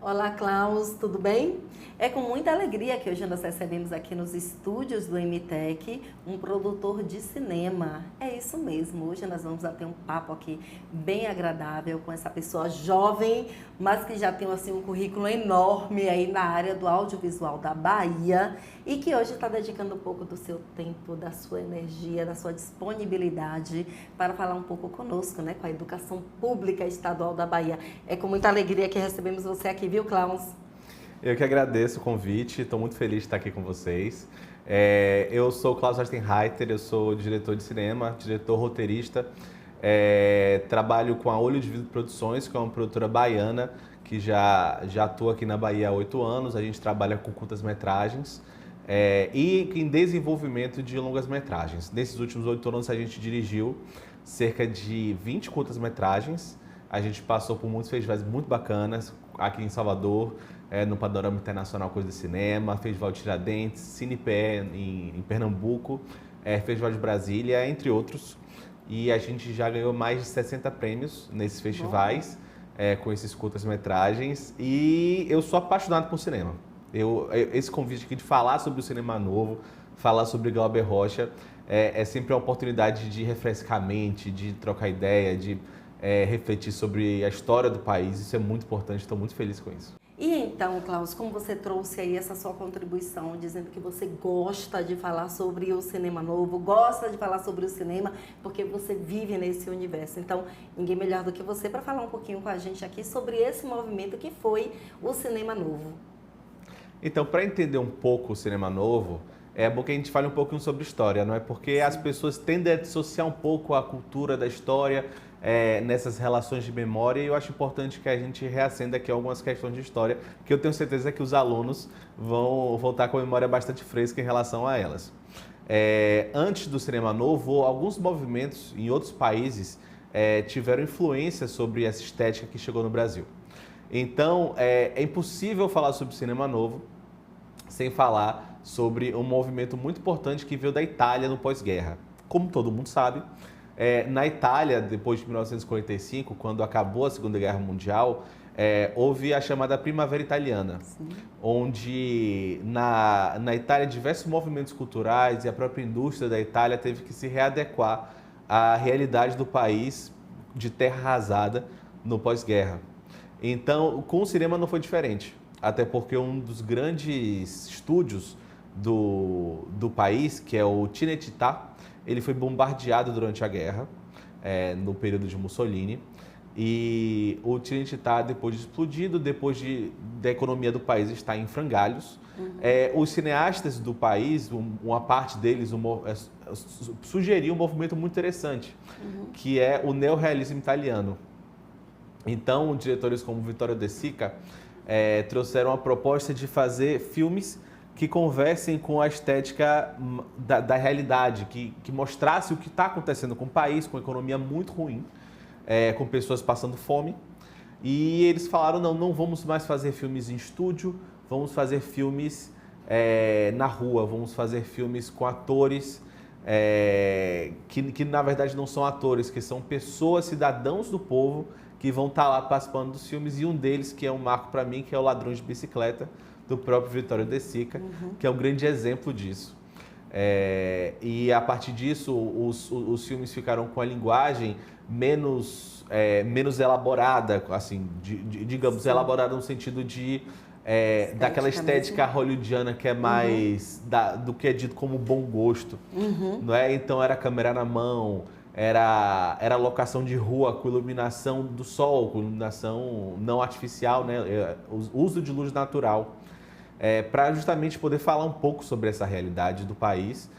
Olá, Klaus, tudo bem? É com muita alegria que hoje nós recebemos aqui nos estúdios do MTech um produtor de cinema. É isso mesmo, hoje nós vamos ter um papo aqui bem agradável com essa pessoa jovem, mas que já tem assim, um currículo enorme aí na área do audiovisual da Bahia e que hoje está dedicando um pouco do seu tempo, da sua energia, da sua disponibilidade para falar um pouco conosco, né, com a educação pública estadual da Bahia. É com muita alegria que recebemos você aqui, viu, Klaus? Eu que agradeço o convite, estou muito feliz de estar aqui com vocês. Eu sou Klaus Astenreiter, eu sou diretor de cinema, diretor roteirista. Trabalho com a Olho de Vidro Produções, que é uma produtora baiana que já atua aqui na Bahia há 8 anos. A gente trabalha com curtas-metragens e em desenvolvimento de longas-metragens. Nesses últimos 8 anos a gente dirigiu cerca de 20 curtas-metragens. A gente passou por muitos festivais muito bacanas aqui em Salvador, no Panorama Internacional Coisa de Cinema, Festival de Tiradentes, Cinepé em Pernambuco, Festival de Brasília, entre outros. E a gente já ganhou mais de 60 prêmios nesses festivais, com esses curtas-metragens. E eu sou apaixonado por cinema. Esse convite aqui de falar sobre o cinema novo, falar sobre Glauber Rocha, é sempre uma oportunidade de refrescar a mente, de trocar ideia, de refletir sobre a história do país. Isso é muito importante, estou muito feliz com isso. E então, Klaus, como você trouxe aí essa sua contribuição, dizendo que você gosta de falar sobre o cinema novo, gosta de falar sobre o cinema, porque você vive nesse universo. Então, ninguém melhor do que você para falar um pouquinho com a gente aqui sobre esse movimento que foi o cinema novo. Então, para entender um pouco o cinema novo, é bom que a gente fale um pouquinho sobre história, não é? Porque as pessoas tendem a dissociar um pouco a cultura da história nessas relações de memória, e eu acho importante que a gente reacenda aqui algumas questões de história, que eu tenho certeza que os alunos vão voltar com a memória bastante fresca em relação a elas. Antes do cinema novo, alguns movimentos em outros países tiveram influência sobre essa estética que chegou no Brasil. Então, é impossível falar sobre cinema novo sem falar sobre um movimento muito importante que veio da Itália no pós-guerra. Como todo mundo sabe, na Itália, depois de 1945, quando acabou a Segunda Guerra Mundial, houve a chamada Primavera Italiana, onde na Itália diversos movimentos culturais e a própria indústria da Itália teve que se readequar à realidade do país de terra arrasada no pós-guerra. Então, com o cinema não foi diferente, até porque um dos grandes estúdios do país, que é o Cinecittà, ele foi bombardeado durante a guerra, no período de Mussolini, e o Cinecittà, depois de explodido, da economia do país estar em frangalhos, os cineastas do país, uma parte deles, sugeriu um movimento muito interessante, que é o neorrealismo italiano. Então, diretores como Vittorio De Sica trouxeram a proposta de fazer filmes que conversem com a estética da realidade, que mostrasse o que está acontecendo com o país, com a economia muito ruim, com pessoas passando fome. E eles falaram, não vamos mais fazer filmes em estúdio, vamos fazer filmes na rua, vamos fazer filmes com atores que na verdade não são atores, que são pessoas, cidadãos do povo, que vão estar lá participando dos filmes, e um deles, que é um marco para mim, que é o Ladrões de Bicicleta, do próprio Vittorio De Sica, que é um grande exemplo disso. E a partir disso, os filmes ficaram com a linguagem menos elaborada, assim, digamos, elaborada no sentido de daquela estética hollywoodiana que é mais do que é dito como bom gosto, não é? Então era câmera na mão, era locação de rua com iluminação do sol, com iluminação não artificial, né? Uso de luz natural, para justamente poder falar um pouco sobre essa realidade do país,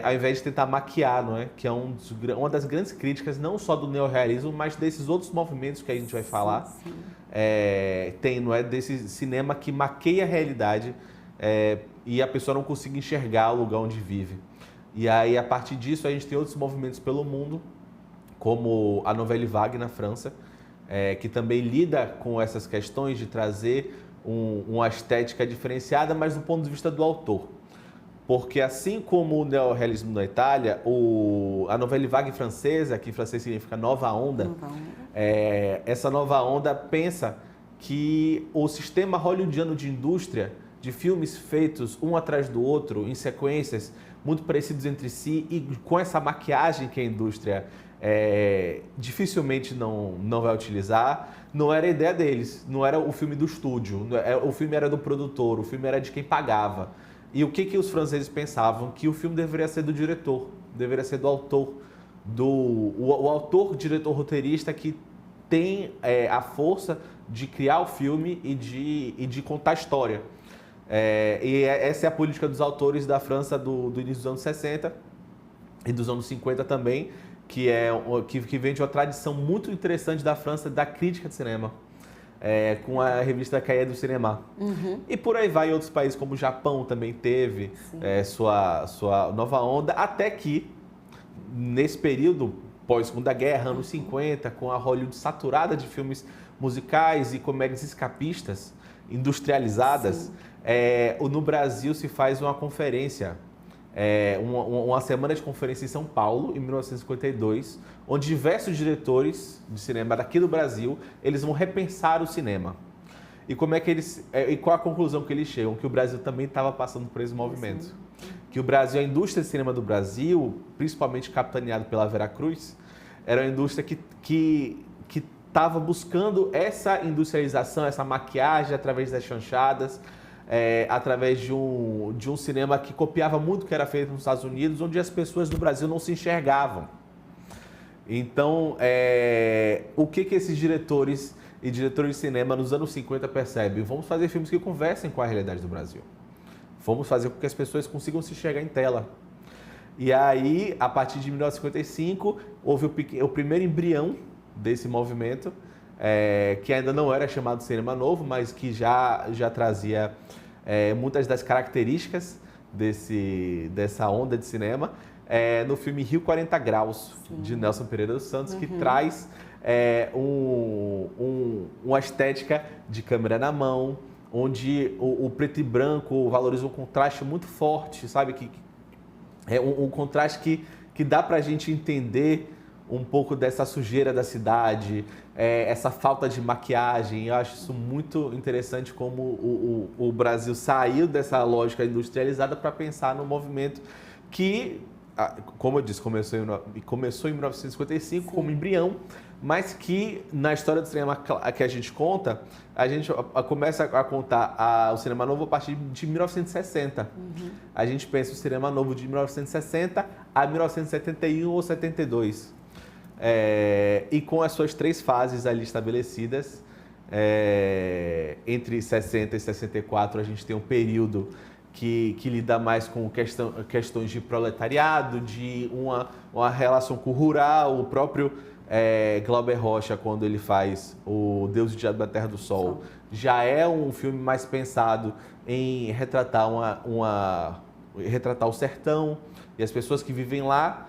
ao invés de tentar maquiar, não é? Que é uma das grandes críticas, não só do neorrealismo, mas desses outros movimentos que a gente vai falar. Não é? Desse cinema que maqueia a realidade e a pessoa não consegue enxergar o lugar onde vive. E aí, a partir disso, a gente tem outros movimentos pelo mundo, como a Nouvelle Vague na França, que também lida com essas questões de trazer uma estética diferenciada, mas do ponto de vista do autor. Porque assim como o neorrealismo na Itália, a Nouvelle Vague francesa, que em francês significa nova onda, essa nova onda pensa que o sistema hollywoodiano de indústria, de filmes feitos um atrás do outro, em sequências muito parecidos entre si e com essa maquiagem que a indústria dificilmente não vai utilizar, não era a ideia deles, não era o filme do estúdio, o filme era do produtor, o filme era de quem pagava. E o que os franceses pensavam? Que o filme deveria ser do diretor, deveria ser do autor, o autor, diretor, roteirista que tem a força de criar o filme e de contar a história. Essa é a política dos autores da França do início dos anos 60 e dos anos 50 também, que vem de uma tradição muito interessante da França da crítica de cinema, com a revista Cahiers du Cinéma. Uhum. E por aí vai, em outros países como o Japão também teve sua nova onda, até que nesse período pós-Segunda Guerra, anos 50, com a Hollywood saturada de filmes musicais e comédias escapistas, industrializadas, no Brasil se faz uma conferência, uma semana de conferência em São Paulo, em 1952, onde diversos diretores de cinema daqui do Brasil, eles vão repensar o cinema. E qual a conclusão que eles chegam? Que o Brasil também estava passando por esse movimento. Que o Brasil, a indústria de cinema do Brasil, principalmente capitaneado pela Vera Cruz, era uma indústria que estava buscando essa industrialização, essa maquiagem através das chanchadas, através de um cinema que copiava muito o que era feito nos Estados Unidos, onde as pessoas do Brasil não se enxergavam. Então, o que esses diretores e diretores de cinema nos anos 50 percebem? Vamos fazer filmes que conversem com a realidade do Brasil. Vamos fazer com que as pessoas consigam se enxergar em tela. E aí, a partir de 1955, houve o primeiro embrião desse movimento, que ainda não era chamado cinema novo, mas que já trazia muitas das características dessa onda de cinema, no filme Rio 40 Graus, de Nelson Pereira dos Santos, que traz uma estética de câmera na mão, onde o preto e branco valoriza um contraste muito forte, sabe? Que é um contraste que dá pra gente entender um pouco dessa sujeira da cidade, essa falta de maquiagem. Eu acho isso muito interessante, como o Brasil saiu dessa lógica industrializada para pensar no movimento que, como eu disse, começou em 1955 como embrião, mas que na história do cinema que a gente conta, a gente começa a contar o cinema novo a partir de 1960. A gente pensa o cinema novo de 1960 a 1971 ou 72. E com as suas 3 fases ali estabelecidas, entre 60 e 64 a gente tem um período que lida mais com questões de proletariado, de uma relação com o rural. O próprio Glauber Rocha, quando ele faz o Deus e o Diabo da Terra do Sol, já é um filme mais pensado em retratar retratar o sertão e as pessoas que vivem lá,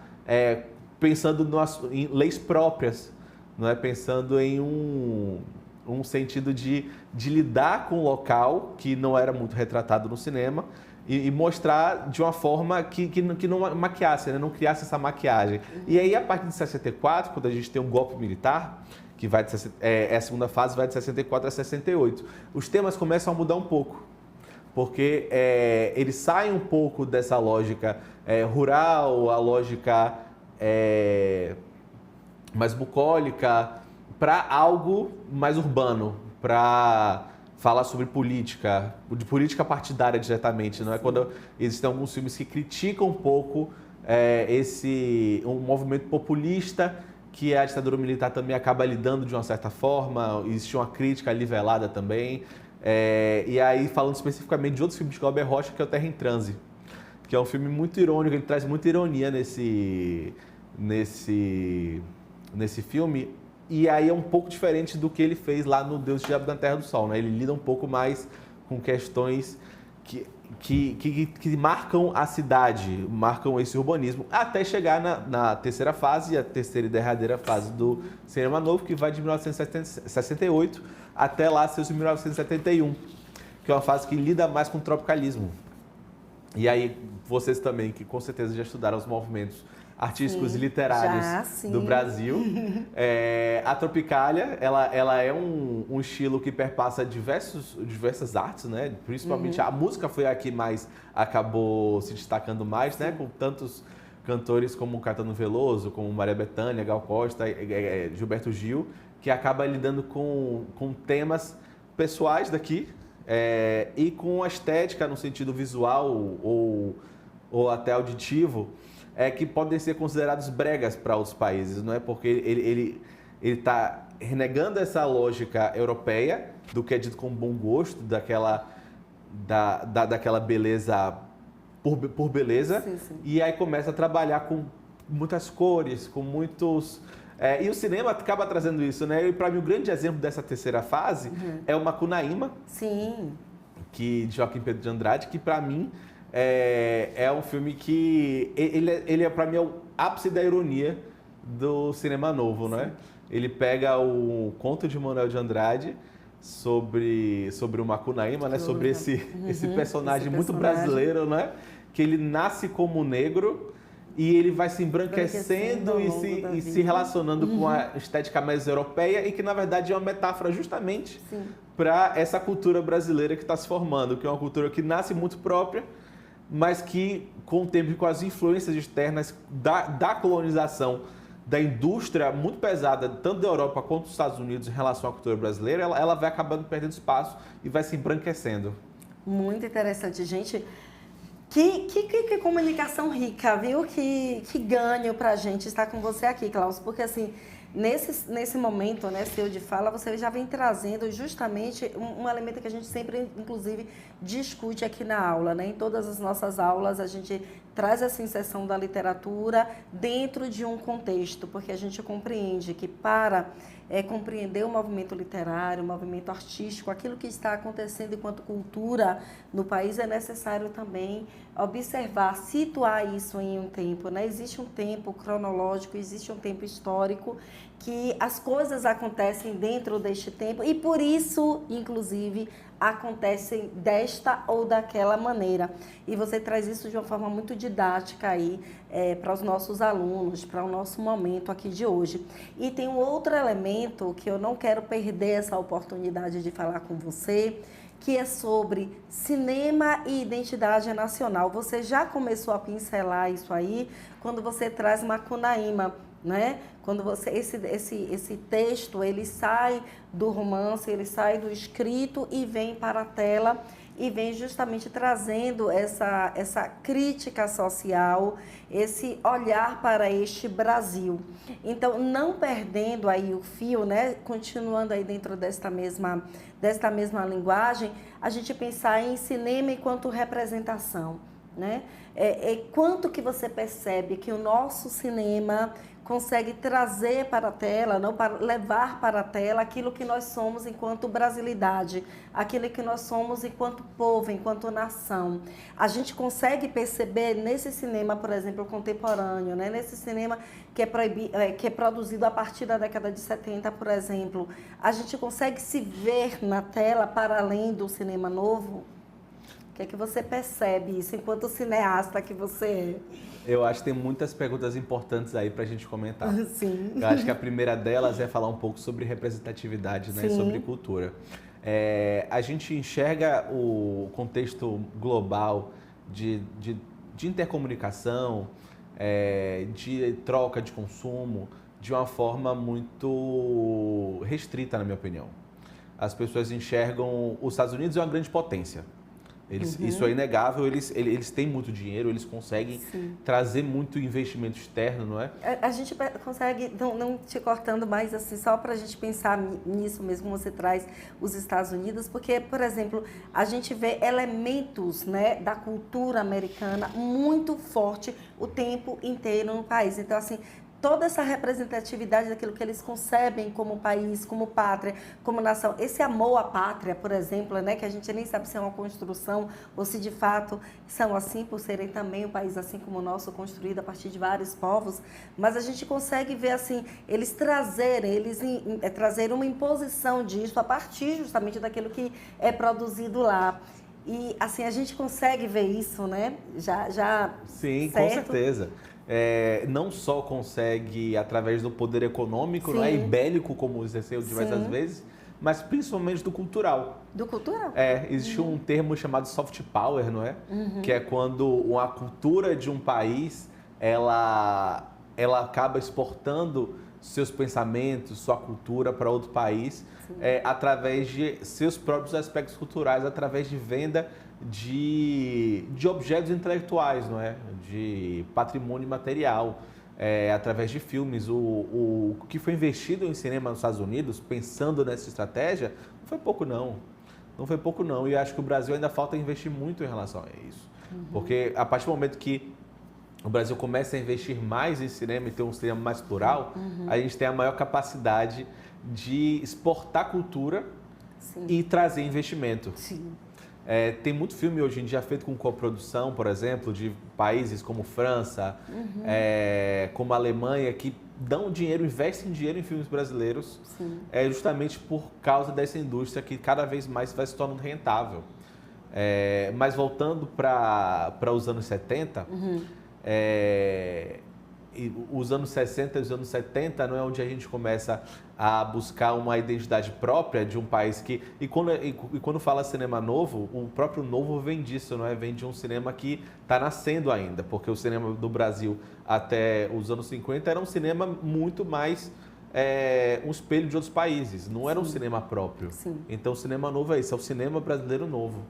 pensando em leis próprias, não é? Pensando em um sentido de lidar com o local que não era muito retratado no cinema e mostrar de uma forma que não maquiasse, né? Não criasse essa maquiagem. E aí, a partir de 64, quando a gente tem um golpe militar, que vai a segunda fase vai de 64 a 68, os temas começam a mudar um pouco, porque eles saem um pouco dessa lógica rural, a lógica mais bucólica, para algo mais urbano, para falar sobre política, de política partidária diretamente, não é? Quando existem alguns filmes que criticam um pouco um movimento populista que a ditadura militar também acaba lidando de uma certa forma, existe uma crítica ali velada também. E aí, falando especificamente de outros filmes de Glauber Rocha, que é o Terra em Transe, que é um filme muito irônico, ele traz muita ironia nesse filme. E aí é um pouco diferente do que ele fez lá no Deus e o Diabo da Terra do Sol, né? Ele lida um pouco mais com questões que marcam a cidade, marcam esse urbanismo, até chegar na terceira fase, a terceira e derradeira fase do cinema novo, que vai de 1968 até lá seus 1971, que é uma fase que lida mais com o tropicalismo. E aí, vocês também, que com certeza já estudaram os movimentos artísticos e literários do Brasil. A Tropicália, ela é um estilo que perpassa diversas artes, né? Principalmente a música foi a que mais acabou se destacando mais, né? Com tantos cantores como Caetano Veloso, como Maria Bethânia, Gal Costa, Gilberto Gil, que acaba lidando com temas pessoais daqui e com a estética no sentido visual ou até auditivo, que podem ser considerados bregas para outros países, não é? Porque ele está renegando essa lógica europeia do que é dito com bom gosto, daquela beleza por beleza, sim. E aí começa a trabalhar com muitas cores, com muitos... e o cinema acaba trazendo isso, né? E para mim o grande exemplo dessa terceira fase é o Macunaíma, sim, de Joaquim Pedro de Andrade, que para mim é um filme que ele para mim é o ápice da ironia do cinema novo, né? Ele pega o conto de Manuel de Andrade sobre o Macunaíma, né? Sobre esse personagem muito brasileiro, né? Que ele nasce como negro e ele vai se embranquecendo e se relacionando com a estética mais europeia e que, na verdade, é uma metáfora justamente para essa cultura brasileira que está se formando, que é uma cultura que nasce muito própria, mas que, com o tempo e com as influências externas da colonização, da indústria muito pesada, tanto da Europa quanto dos Estados Unidos, em relação à cultura brasileira, ela vai acabando perdendo espaço e vai se embranquecendo. Muito interessante, gente. Que comunicação rica, viu? Que ganho pra gente estar com você aqui, Klaus. Porque, assim, nesse momento, né, seu de fala, você já vem trazendo justamente um elemento que a gente sempre, inclusive, discute aqui na aula, né? Em todas as nossas aulas, a gente traz essa inserção da literatura dentro de um contexto, porque a gente compreende que para compreender o movimento literário, o movimento artístico, aquilo que está acontecendo enquanto cultura no país, é necessário também observar, situar isso em um tempo, né? Existe um tempo cronológico, existe um tempo histórico, que as coisas acontecem dentro deste tempo e por isso, inclusive, acontecem desta ou daquela maneira. E você traz isso de uma forma muito didática aí para os nossos alunos, para o nosso momento aqui de hoje. E tem um outro elemento que eu não quero perder essa oportunidade de falar com você, que é sobre cinema e identidade nacional. Você já começou a pincelar isso aí quando você traz Macunaíma, né? Quando você esse texto, ele sai do romance, ele sai do escrito e vem para a tela e vem justamente trazendo essa crítica social, esse olhar para este Brasil. Então, não perdendo aí o fio, né? Continuando aí dentro desta mesma linguagem, a gente pensar em cinema enquanto representação, né? Quanto que você percebe que o nosso cinema consegue trazer para a tela, não, para levar para a tela aquilo que nós somos enquanto brasilidade, aquilo que nós somos enquanto povo, enquanto nação. A gente consegue perceber nesse cinema, por exemplo, contemporâneo, né? Nesse cinema que é produzido a partir da década de 70, por exemplo, a gente consegue se ver na tela para além do cinema novo? O que é que você percebe isso enquanto cineasta que você é? Eu acho que tem muitas perguntas importantes aí para a gente comentar. Sim. Eu acho que a primeira delas é falar um pouco sobre representatividade, né, e sobre cultura. A gente enxerga o contexto global de intercomunicação, de troca de consumo, de uma forma muito restrita, na minha opinião. As pessoas enxergam os Estados Unidos é uma grande potência. Isso é inegável, eles têm muito dinheiro, eles conseguem trazer muito investimento externo, não é? A gente consegue, não te cortando mais, assim, só para a gente pensar nisso mesmo, você traz os Estados Unidos, porque, por exemplo, a gente vê elementos, né, da cultura americana muito forte o tempo inteiro no país. Então, assim, toda essa representatividade daquilo que eles concebem como país, como pátria, como nação. Esse amor à pátria, por exemplo, né, que a gente nem sabe se é uma construção ou se de fato são assim, por serem também um país assim como o nosso, construído a partir de vários povos, mas a gente consegue ver assim, eles trazerem uma imposição disso a partir justamente daquilo que é produzido lá. E assim, a gente consegue ver isso, né? Já Sim, certo? com certeza. não só consegue, através do poder econômico, Sim. não é, e bélico, como exerceu diversas Sim. vezes, mas principalmente do cultural. Do cultural? Existe um termo chamado soft power, não é? Que é quando a cultura de um país, ela acaba exportando seus pensamentos, sua cultura para outro país, através de seus próprios aspectos culturais, através de venda de objetos intelectuais, não é? De patrimônio material, através de filmes. O que foi investido em cinema nos Estados Unidos, pensando nessa estratégia, não foi pouco não. Não foi pouco não. E acho que o Brasil ainda falta investir muito em relação a isso. Porque a partir do momento que o Brasil começa a investir mais em cinema e ter um cinema mais plural, a gente tem a maior capacidade de exportar cultura e trazer investimento. Sim. Tem muito filme hoje em dia feito com coprodução, por exemplo, de países como França, como Alemanha, que dão dinheiro, investem dinheiro em filmes brasileiros, justamente por causa dessa indústria que cada vez mais vai se tornando rentável. Mas voltando para os anos 70, os anos 60 e os anos 70 não é onde a gente começa a buscar uma identidade própria de um país que... E quando fala cinema novo, o próprio novo vem disso, não é? Vem de um cinema que está nascendo ainda, porque o cinema do Brasil até os anos 50 era um cinema muito mais um espelho de outros países, não era um cinema próprio. Então o cinema novo é isso, é o cinema brasileiro novo.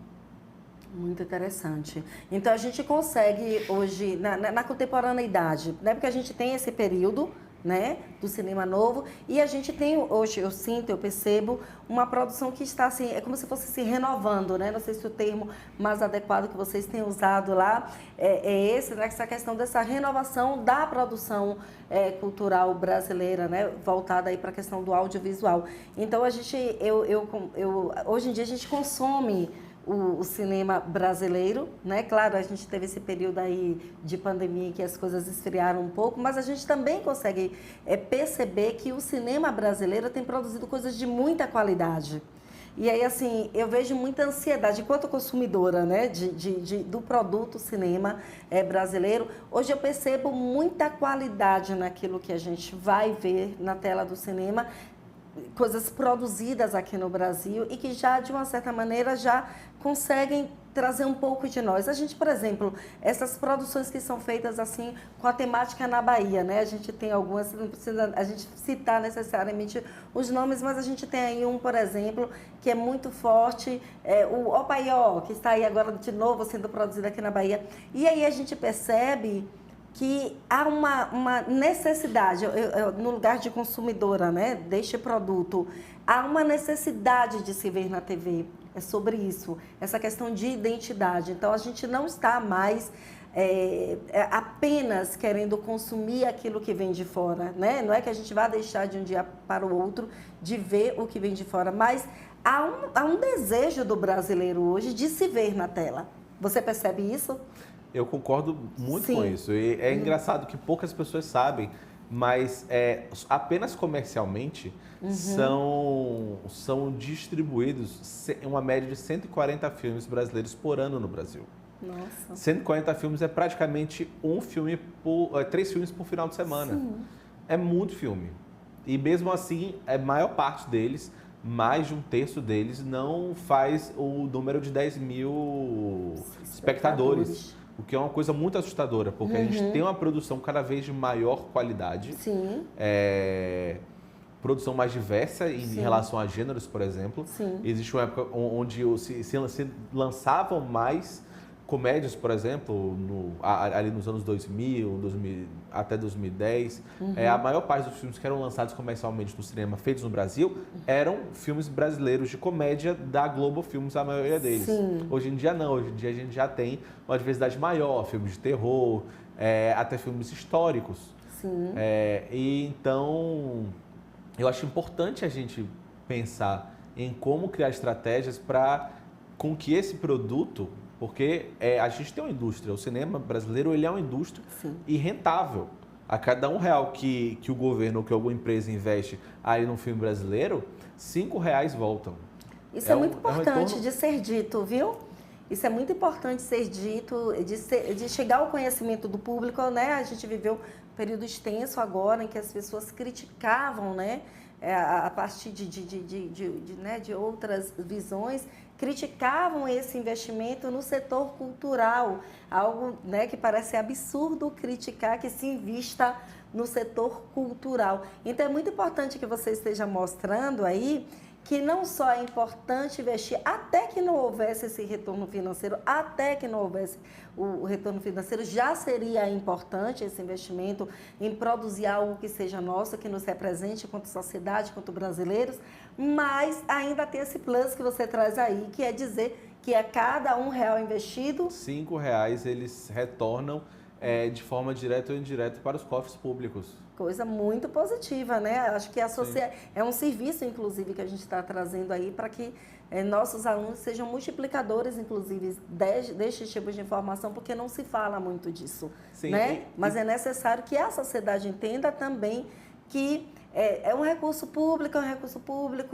Muito interessante. Então a gente consegue hoje, na contemporaneidade, né? Porque a gente tem esse período, né, do cinema novo, e a gente tem hoje, eu percebo, uma produção que está assim, é como se fosse se renovando, né? Não sei se o termo mais adequado que vocês têm usado lá é esse, né? Essa questão dessa renovação da produção cultural brasileira, né? Voltada aí para a questão do audiovisual. Então a gente, hoje em dia a gente consome o cinema brasileiro, né? Claro, a gente teve esse período aí de pandemia que as coisas esfriaram um pouco, mas a gente também consegue perceber que o cinema brasileiro tem produzido coisas de muita qualidade. E aí, assim, eu vejo muita ansiedade, enquanto consumidora, né, do produto cinema brasileiro. Hoje eu percebo muita qualidade naquilo que a gente vai ver na tela do cinema, coisas produzidas aqui no Brasil e que já, de uma certa maneira, já conseguem trazer um pouco de nós. A gente, por exemplo, essas produções que são feitas assim com a temática na Bahia, né? A gente tem algumas, não precisa a gente citar necessariamente os nomes, mas a gente tem aí um, por exemplo, que é muito forte, o Opaió, que está aí agora de novo sendo produzido aqui na Bahia. E aí a gente percebe que há uma necessidade, no lugar de consumidora, né, deste produto, há uma necessidade de se ver na TV. É sobre isso, essa questão de identidade. Então, a gente não está mais apenas querendo consumir aquilo que vem de fora, né? Não é que a gente vá deixar de um dia para o outro de ver o que vem de fora, mas há um desejo do brasileiro hoje de se ver na tela. Você percebe isso? Eu concordo muito com isso. E é engraçado que poucas pessoas sabem, mas apenas comercialmente são distribuídos uma média de 140 filmes brasileiros por ano no Brasil. Nossa. 140 filmes é praticamente 3 filmes por final de semana. Sim. É muito filme. E mesmo assim, a maior parte deles, mais de um terço deles, não faz o número de 10 mil espectadores. O que é uma coisa muito assustadora, porque a gente tem uma produção cada vez de maior qualidade. Sim. Produção mais diversa em relação a gêneros, por exemplo. Sim. Existe uma época onde se lançavam mais comédias, por exemplo, ali nos anos 2000 até 2010. A maior parte dos filmes que eram lançados comercialmente no cinema, feitos no Brasil, eram filmes brasileiros de comédia da Globo Filmes, a maioria deles. Sim. Hoje em dia não, hoje em dia a gente já tem uma diversidade maior, filmes de terror, até filmes históricos. Sim. E então, eu acho importante a gente pensar em como criar estratégias para com que esse produto, porque a gente tem uma indústria, o cinema brasileiro ele é uma indústria e rentável. A cada R$1 que o governo ou que alguma empresa investe aí no filme brasileiro, R$5 voltam. Isso é muito importante de ser dito, viu? Isso é muito importante ser dito, de chegar ao conhecimento do público, né? A gente viveu um período extenso agora em que as pessoas criticavam, né? A partir de outras visões, criticavam esse investimento no setor cultural, algo, né, que parece absurdo criticar que se invista no setor cultural. Então é muito importante que você esteja mostrando aí que não só é importante investir, até que não houvesse esse retorno financeiro, até que não houvesse o retorno financeiro, já seria importante esse investimento em produzir algo que seja nosso, que nos represente quanto sociedade, quanto brasileiros, mas ainda tem esse plus que você traz aí, que é dizer que a cada R$ 1 investido, R$ 5 eles retornam de forma direta ou indireta para os cofres públicos. Coisa muito positiva, né? Acho que é um serviço, inclusive, que a gente está trazendo aí para que nossos alunos sejam multiplicadores, inclusive, deste tipo de informação, porque não se fala muito disso, Sim, né? Mas é necessário que a sociedade entenda também que é um recurso público,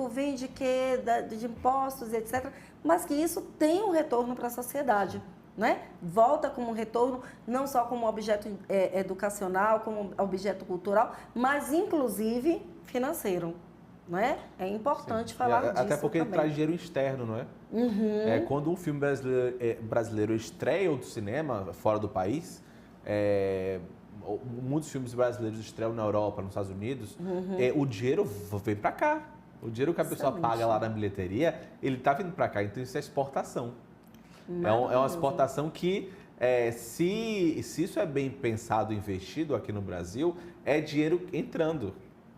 vem de quê? De impostos, etc. Mas que isso tem um retorno para a sociedade. Né? Volta como retorno, não só como objeto educacional, como objeto cultural, mas inclusive financeiro. Né? É importante falar disso até porque também. traz dinheiro externo, não é? Uhum. Quando um filme brasileiro estreia outro cinema fora do país, muitos filmes brasileiros estreiam na Europa, nos Estados Unidos, o dinheiro vem para cá. O dinheiro que a pessoa paga lá na bilheteria, ele está vindo para cá. Então isso é exportação. É uma exportação que, se isso é bem pensado e investido aqui no Brasil, é dinheiro entrando.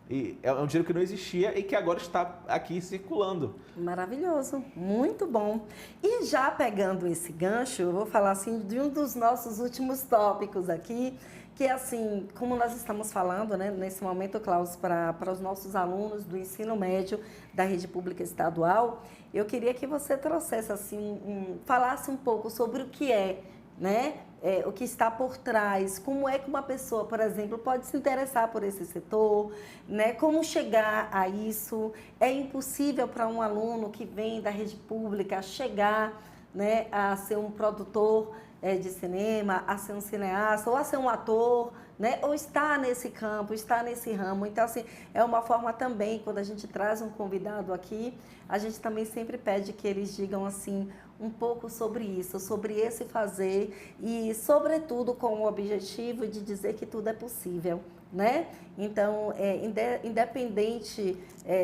E é um dinheiro que não existia e que agora está aqui circulando. Maravilhoso, muito bom. E já pegando esse gancho, eu vou falar assim de um dos nossos últimos tópicos aqui, que é assim, como nós estamos falando, né, nesse momento, Klaus, para os nossos alunos do ensino médio da rede pública estadual, eu queria que você trouxesse assim, falasse um pouco sobre o que é, né? O que está por trás, como é que uma pessoa, por exemplo, pode se interessar por esse setor, né? Como chegar a isso. É impossível para um aluno que vem da rede pública chegar, né, a ser um produtor de cinema, a ser um cineasta ou a ser um ator, né? Ou estar nesse campo, estar nesse ramo. Então, assim, é uma forma também, quando a gente traz um convidado aqui, a gente também sempre pede que eles digam assim, um pouco sobre isso, sobre esse fazer e, sobretudo, com o objetivo de dizer que tudo é possível, né? Então, independente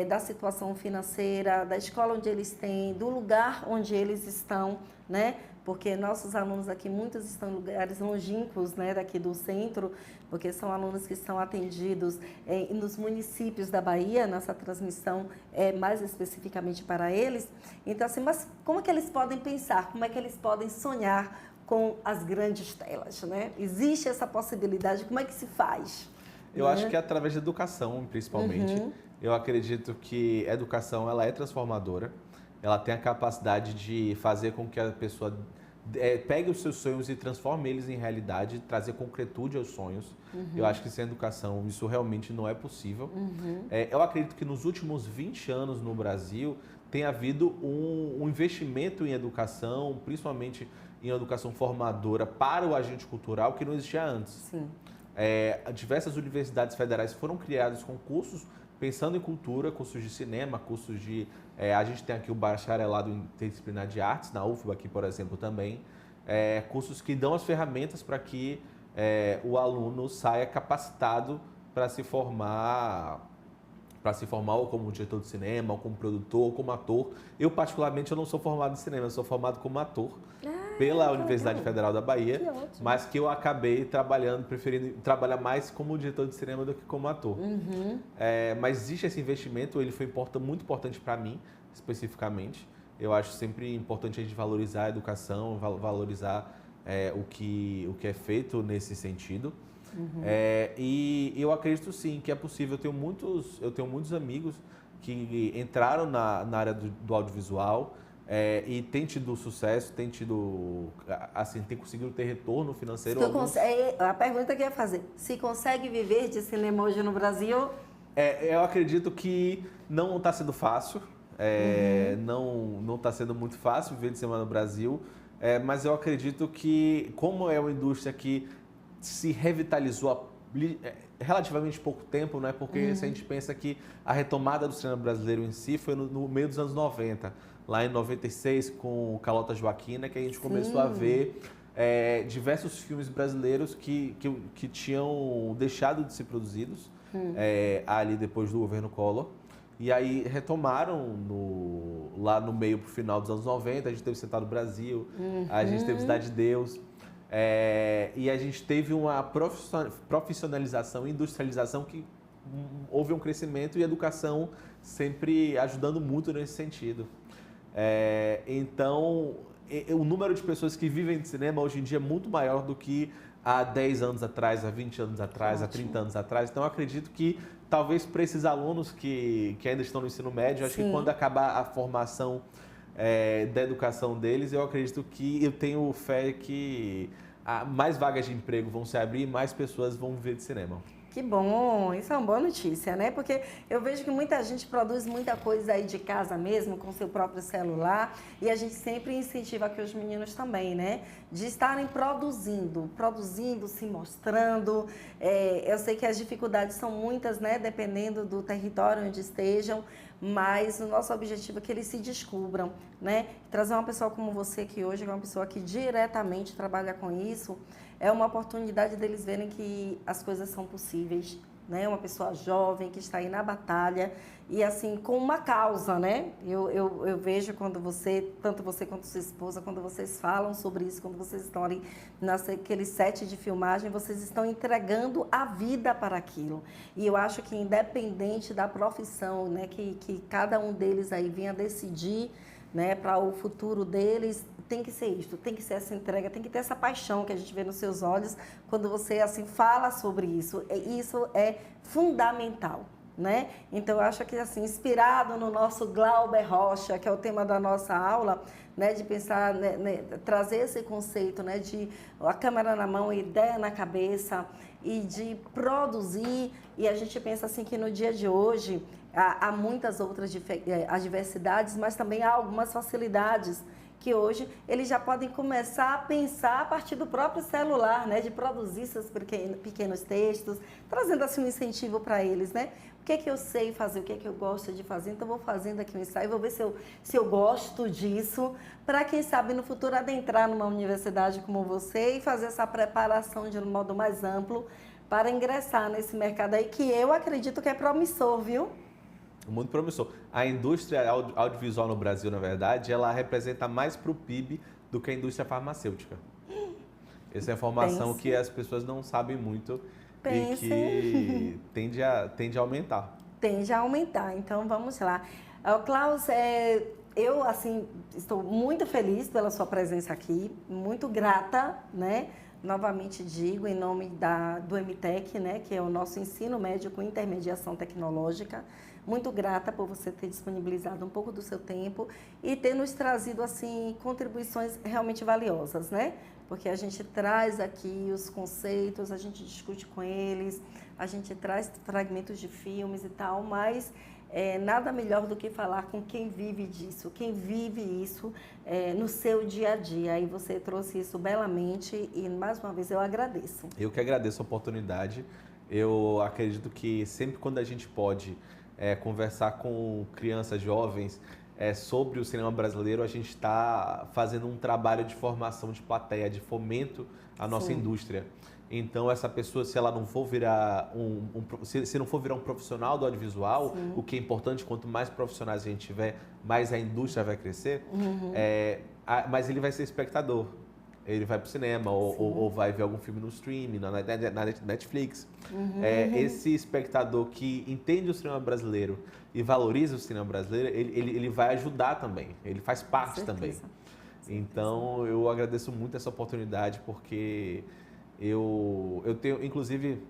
da situação financeira, da escola onde eles têm, do lugar onde eles estão, né? Porque nossos alunos aqui, muitos estão em lugares longínquos, né, daqui do centro, porque são alunos que estão atendidos nos municípios da Bahia, nossa transmissão é mais especificamente para eles. Então, assim, mas como é que eles podem pensar, como é que eles podem sonhar com as grandes telas, né? Existe essa possibilidade, como é que se faz? Eu acho que é através da educação, principalmente. Eu acredito que a educação, ela é transformadora. Ela tem a capacidade de fazer com que a pessoa pegue os seus sonhos e transforme eles em realidade, trazer concretude aos sonhos. Eu acho que sem educação isso realmente não é possível. Eu acredito que nos últimos 20 anos no Brasil tem havido um investimento em educação, principalmente em educação formadora para o agente cultural que não existia antes. Sim. Diversas universidades federais foram criadas com cursos pensando em cultura, cursos de cinema, cursos de... a gente tem aqui o bacharelado em interdisciplinar de artes, na UFBA aqui, por exemplo, também. Cursos que dão as ferramentas para que o aluno saia capacitado para se formar ou como diretor de cinema, ou como produtor, ou como ator. Eu, particularmente, eu não sou formado em cinema, eu sou formado como ator pela Universidade Federal da Bahia, mas que eu acabei preferindo trabalhar mais como diretor de cinema do que como ator. Mas existe esse investimento, ele foi muito importante para mim, especificamente. Eu acho sempre importante a gente valorizar a educação, valorizar o que é feito nesse sentido. E eu acredito sim que é possível. Eu tenho muitos amigos que entraram na área do audiovisual e tem tido sucesso, tem conseguido ter retorno financeiro. A pergunta que eu ia fazer, se consegue viver de cinema hoje no Brasil? Eu acredito que não está sendo fácil, não está sendo muito fácil viver de cinema no Brasil. mas eu acredito que, como é uma indústria que se revitalizou há relativamente pouco tempo, né? Porque se a gente pensa que a retomada do cinema brasileiro em si foi no meio dos anos 90, lá em 96, com Carlota Joaquina, que a gente começou a ver diversos filmes brasileiros que tinham deixado de ser produzidos ali depois do governo Collor. E aí retomaram lá no meio pro final dos anos 90, a gente teve Sentado Brasil, a gente teve Cidade de Deus. E a gente teve uma profissionalização e industrialização que houve um crescimento e educação sempre ajudando muito nesse sentido. Então, o número de pessoas que vivem de cinema hoje em dia é muito maior do que há 10 anos atrás, há 20 anos atrás, há 30 anos atrás. Então, eu acredito que talvez para esses alunos que ainda estão no ensino médio, acho que quando acabar a formação da educação deles, eu acredito que eu tenho fé que mais vagas de emprego vão se abrir e mais pessoas vão viver de cinema. Que bom, isso é uma boa notícia, né? Porque eu vejo que muita gente produz muita coisa aí de casa mesmo, com seu próprio celular, e a gente sempre incentiva aqui os meninos também, né? De estarem produzindo, se mostrando. Eu sei que as dificuldades são muitas, né? Dependendo do território onde estejam, mas o nosso objetivo é que eles se descubram, né? Trazer uma pessoa como você, que hoje é uma pessoa que diretamente trabalha com isso, é uma oportunidade deles verem que as coisas são possíveis, né? Uma pessoa jovem que está aí na batalha e assim, com uma causa, né? Eu vejo quando tanto você quanto sua esposa, quando vocês falam sobre isso, quando vocês estão ali naquele set de filmagem, vocês estão entregando a vida para aquilo. E eu acho que independente da profissão, né? Que cada um deles aí venha decidir, né, para o futuro deles, tem que ser isto, tem que ser essa entrega, tem que ter essa paixão que a gente vê nos seus olhos quando você assim fala sobre isso. Isso é fundamental, né? Então eu acho que assim, inspirado no nosso Glauber Rocha, que é o tema da nossa aula, né, de pensar, né, trazer esse conceito, né, de a câmera na mão, a ideia na cabeça e de produzir. E a gente pensa assim que no dia de hoje há muitas outras adversidades, mas também há algumas facilidades que hoje eles já podem começar a pensar a partir do próprio celular, né, de produzir seus pequenos textos, trazendo assim um incentivo para eles, né? O que é que eu sei fazer, o que é que eu gosto de fazer, então vou fazendo aqui um ensaio, vou ver se eu gosto disso, para quem sabe no futuro adentrar numa universidade como você e fazer essa preparação de um modo mais amplo para ingressar nesse mercado aí, que eu acredito que é promissor, viu? Muito promissor. A indústria audiovisual no Brasil, na verdade, ela representa mais para o PIB do que a indústria farmacêutica. Essa é a informação que as pessoas não sabem muito e que tende a aumentar. Tende a aumentar. Então, vamos lá. Klaus, eu, assim, estou muito feliz pela sua presença aqui, muito grata, né? Novamente digo, em nome do MTEC, né, que é o nosso ensino médio com intermediação tecnológica, muito grata por você ter disponibilizado um pouco do seu tempo e ter nos trazido assim contribuições realmente valiosas, né? Porque a gente traz aqui os conceitos, a gente discute com eles, a gente traz fragmentos de filmes e tal, mas nada melhor do que falar com quem vive disso, quem vive isso no seu dia a dia. E você trouxe isso belamente e, mais uma vez, eu agradeço. Eu que agradeço a oportunidade. Eu acredito que sempre quando a gente pode conversar com crianças, jovens, sobre o cinema brasileiro, a gente está fazendo um trabalho de formação de plateia, de fomento à nossa indústria. Então, essa pessoa, se ela não for virar se não for virar um profissional do audiovisual, o que é importante, quanto mais profissionais a gente tiver, mais a indústria vai crescer, mas ele vai ser espectador. Ele vai para o cinema ou vai ver algum filme no streaming, na Netflix. Esse espectador que entende o cinema brasileiro e valoriza o cinema brasileiro, ele vai ajudar também, ele faz parte também. Então, eu agradeço muito essa oportunidade, porque eu tenho, inclusive,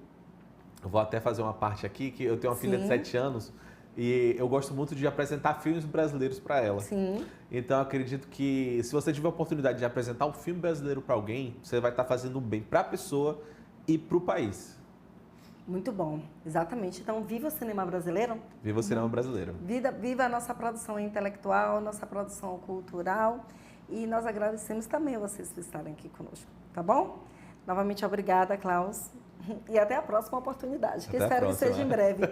eu vou até fazer uma parte aqui, que eu tenho uma filha de 7 anos e eu gosto muito de apresentar filmes brasileiros para ela. Então, eu acredito que se você tiver a oportunidade de apresentar um filme brasileiro para alguém, você vai estar fazendo bem para a pessoa e para o país. Muito bom, exatamente. Então, viva o cinema brasileiro. Viva o cinema brasileiro. Viva a nossa produção intelectual, nossa produção cultural. e nós agradecemos também a vocês por estarem aqui conosco, tá bom? Novamente, obrigada, Klaus, e até a próxima oportunidade, que espero que seja em breve.